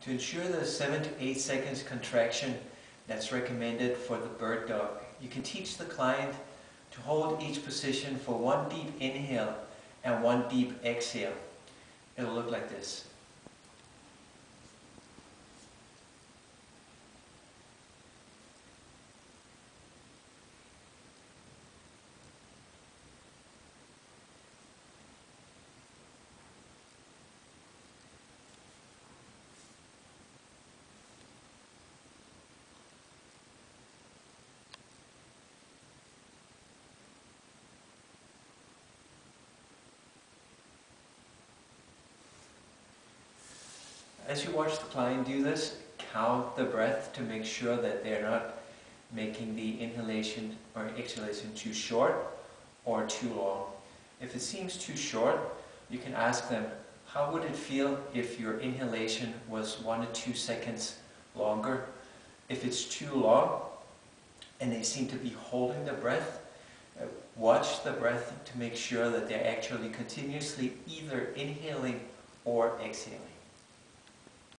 To ensure the 7 to 8 seconds contraction that's recommended for the bird dog, you can teach the client to hold each position for one deep inhale and one deep exhale. It'll look like this. As you watch the client do this, count the breath to make sure that they're not making the inhalation or exhalation too short or too long. If it seems too short, you can ask them, how would it feel if your inhalation was 1 to 2 seconds longer? If it's too long and they seem to be holding the breath, watch the breath to make sure that they're actually continuously either inhaling or exhaling.